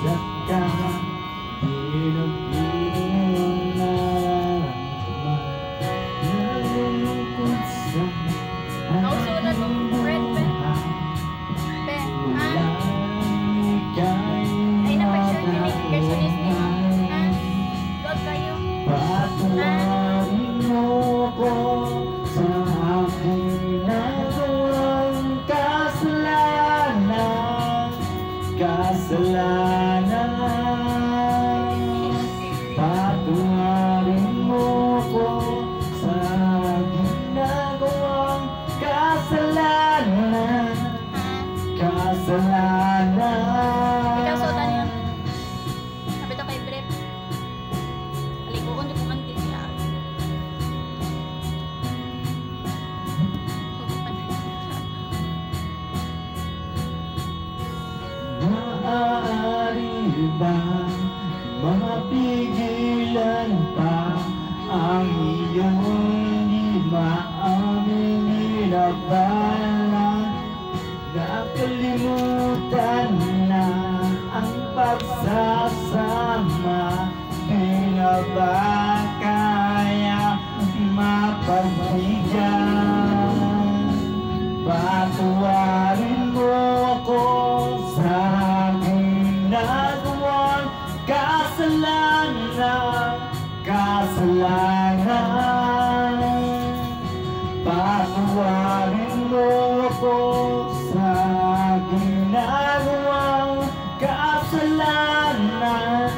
Nag-iisip ka, pinag-iinom na nararamdaman. Nalulungkot sa Nausunan mong red pen. Pen, ha? Ay, napag-share din yung personist niyo. Ha? Huwag kayo. Patuwarin mo ko sa aking nagawang kasalanan. Patuwarin mo ko sa aking nagawang kasalanan. Ikaw, suotan niyo. Sabi ito kay Brett. Aligo ko, hindi ko mantil siya. Maaari ba mapigilan pa ang iyong hindi maaming nilabanan? Nakalimutan na ang pagsasama, di na ba kaya mapagbigyan? Patuwarin mo ako sa aking nagawang kasalanan. Patuwarin mo ako sa aking nagawang kasalanan.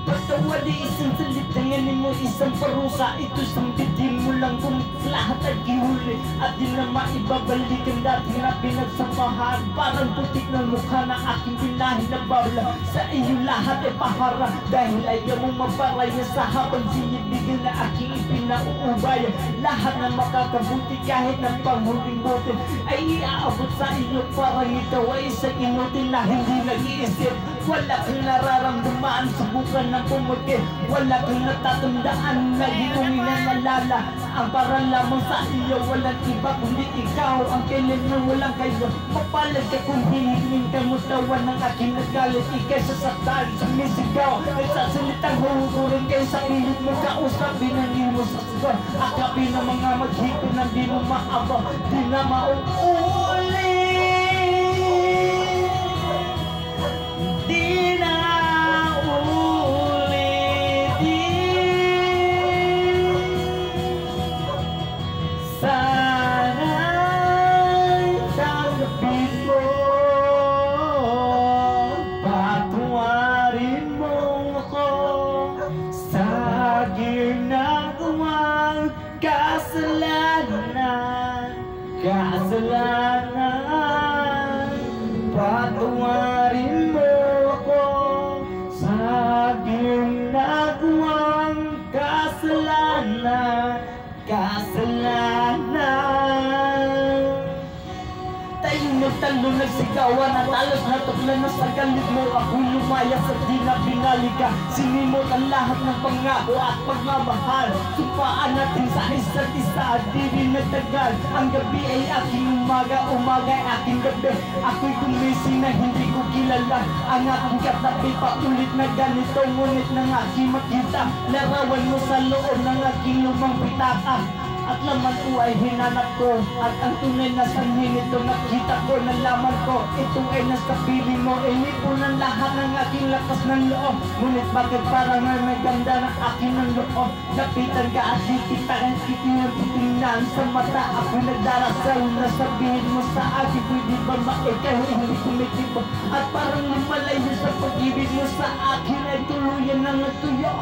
Patawali isang salitanganin mo, isang parusa. Ito sambitin mo lang kung lahat ay gihuli at di na maibabalik ang dating na pinagsamahan. Parang putik ng mukha na aking pinahin na bawla. Sa iyo lahat ay pahara dahil ayaw mong maparaya sa habang sinibigin na aking ipinauubaya. Lahat na makakabuti kahit ng panghuling bote ay iaabot sa iyo. Parang ikaw ay isang inutil na hindi nag-iisip. Wala kang nararamdaman, subukan ng pumuti. Wala kang natatandaan, lagi mong inaalala. Ang para lamang sa iyo, walang iba kundi ikaw. Ang kailan na walang kayo, mapalad ka kung hihingin ka mo tawan ng aking nagalit. Ikay sasaktan, sumisigaw, nagsasalitang huhurin kayo sa pilit mo. Kausapin ang di mo sa sigaw, akapin ang mga maghipin na di mo maaba, di na mauuli. Di na ulitin. Sana'y tanggapin mo. Patuwarin mo ako sa aking nagawang kasalanan. Patuwarin mo ako sa aking nagawang kasalanan. Tayong nagtalo, nagsigawan at alas na tuklan na sa galit mo. Ako'y lumaya sa di na binalika. Sinimot ang lahat ng pangako at pagmamahal. Sumpaan natin sa isa't isa, di rin nagtagal. Ang gabi ay aking umaga, umaga ay aking gabi. Ako'y gumising na hindi ko kilala ang aking katabi. Paulit na ganito, ngunit nang aking makita, larawan mo sa loob ng aking lumang pitaka. At laman ko ay hinanap ko, at ang tunay na sanhi nito nakita ko, nalaman ko. Ito ay nasa piling mo, inipo ng lahat ng aking lakas ng loob. Ngunit bakit parang may ganda ng aking ng loob? Lapitan ka at tititaan, titingnan sa mata. Ako nagdarasal na sabihin mo sa akin, pwede ba maikay hindi kumitibo? At parang lumalayo sa pag-ibig mo sa akin ay tuluyan ng natuyo.